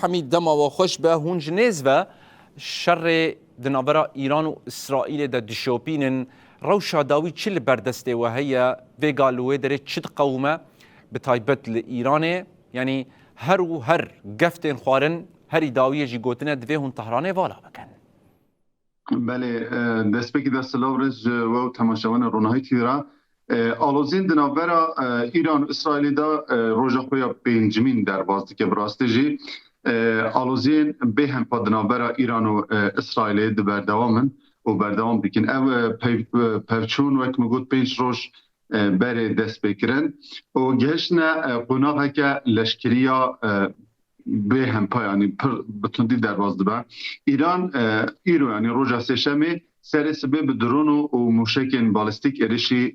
حمید دما و خوش به هون جنیز و شر دنابرا ایران و اسرائیل دا دشوپینن روشا داوی چل بردسته و هیا ویگالوه داره چد قومه بتایبت لإیرانه یعنی هر و هر گفتن خوارن هری داویه جی گوتنه دوه هون تهرانه والا بکن. بله دست بکی دست لاورز و تماشاوان رونایی تیرا آلوزین دنابرا ایران و اسرائیل دا روژا خویا پنجمین در بازدی که براسته جی آلوزین به هم پا دنابرا ایران و اسرائیل دو بردوامن و بردوام بکن او پرچون وقت مگود 5 روز بره دست بکرن و گهشن قناقه که لشکریا به هم پا یعنی پر بتوندی در بازده با ایران ایرو یعنی روژا سشمی سر سبب درون و موشکین بالستیک ارشی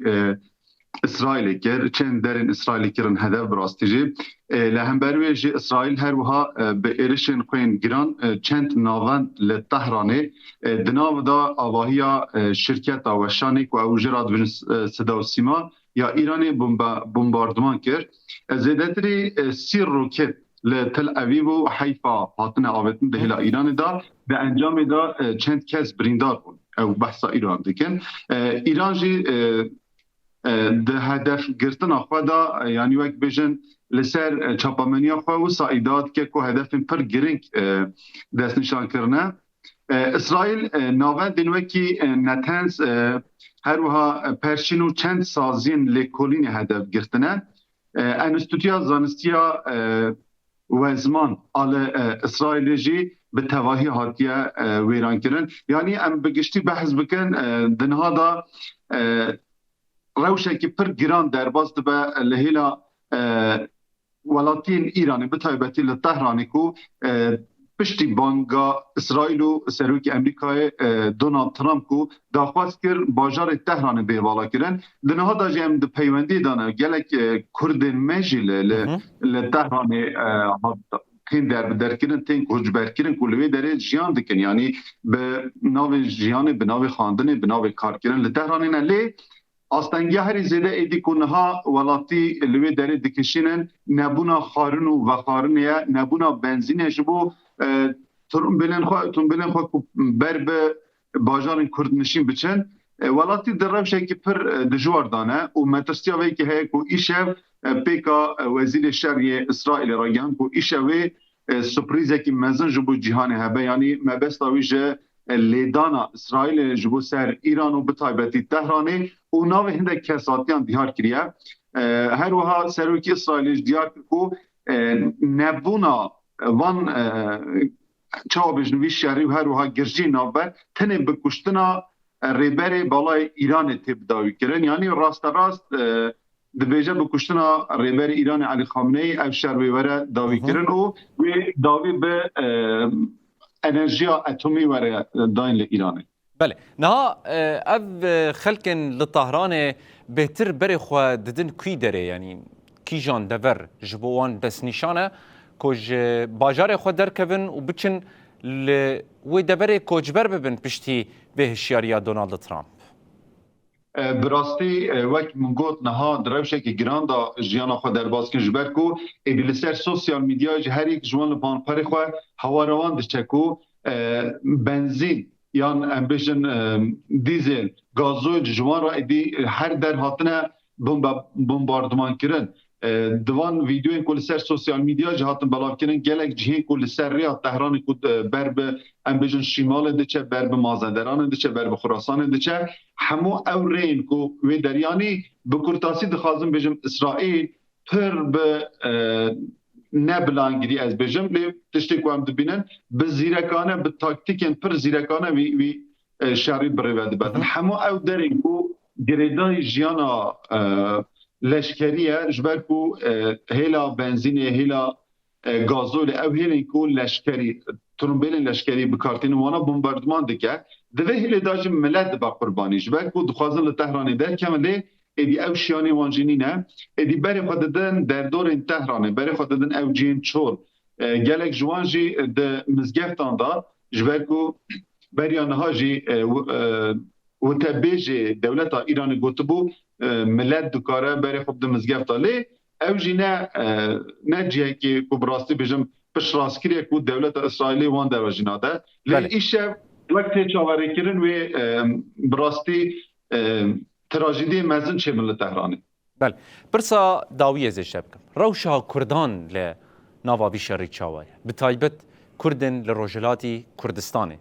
اسرائیل کرد چند درین اسرائیل کرن هدف براستیجی لهم برویجی اسرائیل هر وها به ارشین خوین گران چند ناوان لطهرانه دناو دا آواهی شرکت آوشانی که او جراد بین صدا و سیما یا ایرانی بمباردمان کرد زیدتری 30 روکت لتل اویو و حیفا هاتن آوتن ده هلا ایران دا به انجام دا چند کس بریندار بود او بحثا ایران دکن ایران جی ده هدف گرتن آخوا دا یعنی وقت بجن لسر چاپامنی آخوا و سایداد که که هدف پر گرنگ دست نشان کرنه اسرائیل ناوه دنوکی نتنز هر وها پرشین و چند سازین لکولین هدف گرتنه انستوتیا زانستیا و زمان آل اسرائیل جی به تواهی هاتیه ویران کرن یعنی ام بگشتی بحث بکن دنها دا روشه که پر گران در باز به لحیلا ولاتین ایرانی بتایبتی لطهرانی کو پشتی بانگا اسرائیل و سروک امریکای دونالد ترامپ کو داخواست کر باجار تهران به والا کرن دنها دا جیم د پیوندی دانه گلک کردن مجی لطهران تین در کرن تین کجبر کرن کلوی در جیان دکن یعنی به ناو جیان به ناو خواندن به ناو کار کرن لطهران نه لی آستانگی هری زیده ایدی کنها ولاتی لوی داره دکشینن نبونا خارن و خارنیه نبونا بنزینه جبو تون بلن خوا بر به باجار کرد نشین بچن ولاتی در روشه که پر دجوار دانه و مترسیا وی که هی کو ایشه پیکا وزیر شرعی اسرائیل را گهم کو ایشه وی سپریزه که مزن جبو جهان هبه یعنی مبستا ویجه لیدانا اسرائیل جبو سر ایران و بطایبتی تهرانی و ناوه هنده کساتیان دیار کریه هر وها سروکی اسرائیل دیار کو نبونا وان چاوبجنوی شهری و هر وها گرجی ناوه تنه بکشتنا ریبر بالای ایران تبداوی کرن یعنی راست دبیجه بکشتنا ریبر ایران علی خامنه ای او شروی وره داوی کرن و داوی به انرژی اتمی وره داین لإیرانه بله نها او خلکن لطهران بهتر بری خواه ددن کی داره یعنی کی جان دور جبوان بس نشانه کج باجار خود در کبن و بچن وی دبره کجبر ببن پشتی به هشیاریا دونالد ترامپ براستی وقت من گوت نها دروشه که گران دا جیانا خود در باز کن جبر کو ایدیلسر سوسیال میدیا هر یک جوان لپان پر خواه هوا روان دشته کو بنزین یا امبیشن دیزل گازوی جوان را ایدی هر در هاتنه بمباردمان کرن دوان ویدیو کل سر سوسیال میدیا جهاتن بلاف کردن گلک جهین کل سر ریا تهران کود بر به امبیجن شمال دچه بر به مازندران دچه بر به خراسان دچه همو او رین کو وی دریانی به کرتاسی دخوازم بجم اسرائیل پر به نبلانگیری از بجم لی تشتی کو هم دبینن به زیرکانه به تاکتیکن پر زیرکانه وی شری بروده بدن همو او درین کو گریدای جیانا لشکریه جبر کو هیلا بنزین هیلا گازول او هیلین کو لشکری ترومبیل لشکری بکارتین وانا بمباردمان دکه دوه هیل داجم ملت با قربانی جبر کو دخوازن لتهرانی در کمالی ایدی او شیانی وانجینی نه ایدی بری خوددن در دور این تهرانی بری خوددن او جین چول گلک جوانجی ده مزگفتان دا جبر کو بریانها جی و تبیج دولت ایران گوتبو ملت دکاره بری خوب ده مزگفت لی او جی نه جیه که براستی بجم پشتڕاستکریەک و دەولەتە ئیسرائیلی وان دەڕژینادە لێ بله. ئیشە وەک تێچاوەڕێکردن وێ بڕاستی تراژیدی مەزن چێمن لە تەهرانê. بله پرسا داویە زێ شەبکەم ڕەوشا کوردان لە ناوابی شەڕی چاوایە بتایبەت کوردن لە ڕۆژهەلاتی کوردستانê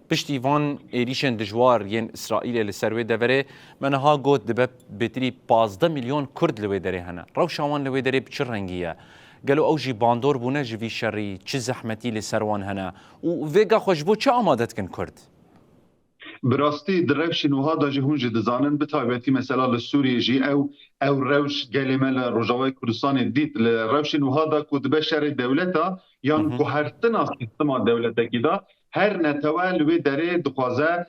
پشتی وان êrîşên dijwar yên İsraîlê li ser wê deverê me niha got dibe bêtirî 15 milyon Kurd li wê derê hene. Rewşa wan li wê derê bi çi rengî ye? Gelo ew jî bandor bûne ji vî şerî, çi zehmetî li ser wan hene û vêga xwe ji bo çi amade dikin Kurd? Bi rastî di rewşên wiha da jî hûn jî dizanin bi taybetî mesela li Sûriyê jî ew rewş gelê me li Rojavayê Kurdistanê dît li rewşên wiha da ku dibe şerê dewleta yan guhertina sîstema dewletekî da her netewe li wê derê dixwaze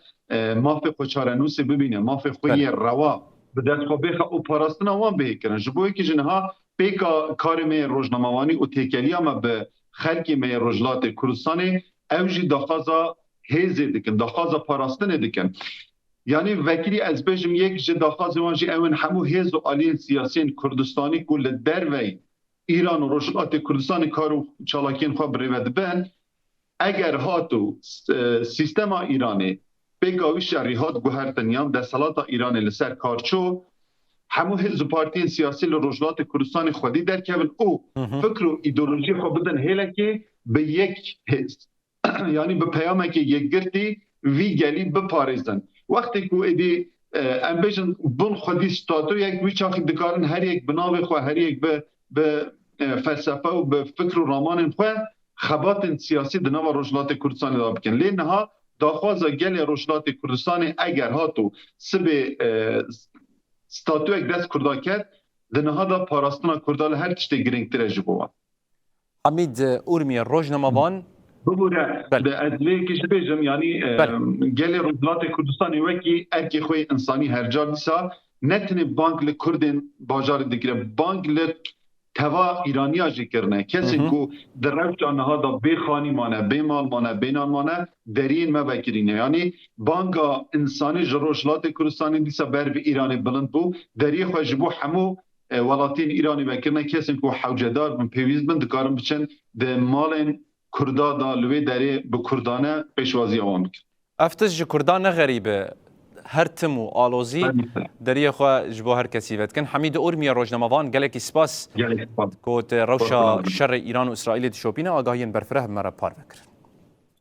mafê xwe çarenûsê bibîne, mafê xwe yê rewa bi dest xwe bêxe û parastina wan bihêkirin. Ji bo yekî jî niha pêka karê me yê rojnamavanî û têkeliya me bi xelkê me yê Rojhilatê Kurdistanê ew jî daxwaza hêzê dikin, daxwaza parastinê dikin. Yani vekilî ez bêjim yek ji daxwazê wan jî ew in hemû hêz û aliyên siyasiyên Kurdistanî ku li dervey İran û Rojhilatê Kurdistanê kar û çalakiyên xwe birêve dibin, eger hatu sîstema İranê pêka wî şerî hat guhertin yan deselata İranê li ser kar çû, hemû hêz û partiyên siyasî li Rojhilatê Kurdistanê xwedî derkevin û fikr û îdeolojiyê xwe bidin hêlekê bi yek hêz. Yani bi peyamekê yekgirtî vî gelî biparêzin. Wextê ku êdî em bêjin bin xwedî statoyek wî çaxî dikarin her yek bi navê xwe her yek bi felsefe û bi fikr û ramanên xwe xebatên siyasî di nava Rojhilatê Kurdistanê da bikin. Lê niha daxwaza gelê Rojhilatê Kurdistanê eger hatu sibê statoyek dest Kurda ket, di niha da parastina Kurda li her tiştê girîngtir e ji bo wan. Hamîd Urmiye rojnamavan Bibûre ez vê kişi bêjim yanî gelê Rojhilatê Kurdistanê wekî erkê xwe insanî hercar dîsa netinê bank li Kurdên bajarê dikire, bank li teva İraniya jî kirine. Kesên ku di rewşa niha da bêxanî mane, bêmal mane, bênan mane deriyên me vekirîne. Yani banka insanî ji Rojhilatê Kurdistanê dîsa ber bi İranê bilind bû, deriyê xwe ji bo hemû welatiyên İranê vekirine kesên ku hewcedar bin pêwîst bin dikarin biçin di malên Kurda da li wê derê bi Kurdane pêşwaziya wan bikin. ev tişt ji Kurdan ne xerîbe her tim û alozî deriyê xwe ji bo her kesî vedikin. Hamîd Urmiye rojnamavan gelekî spas got rewşa şerê İran û İsraîlê dişopîne agahiyên berfireh me re par vekirin.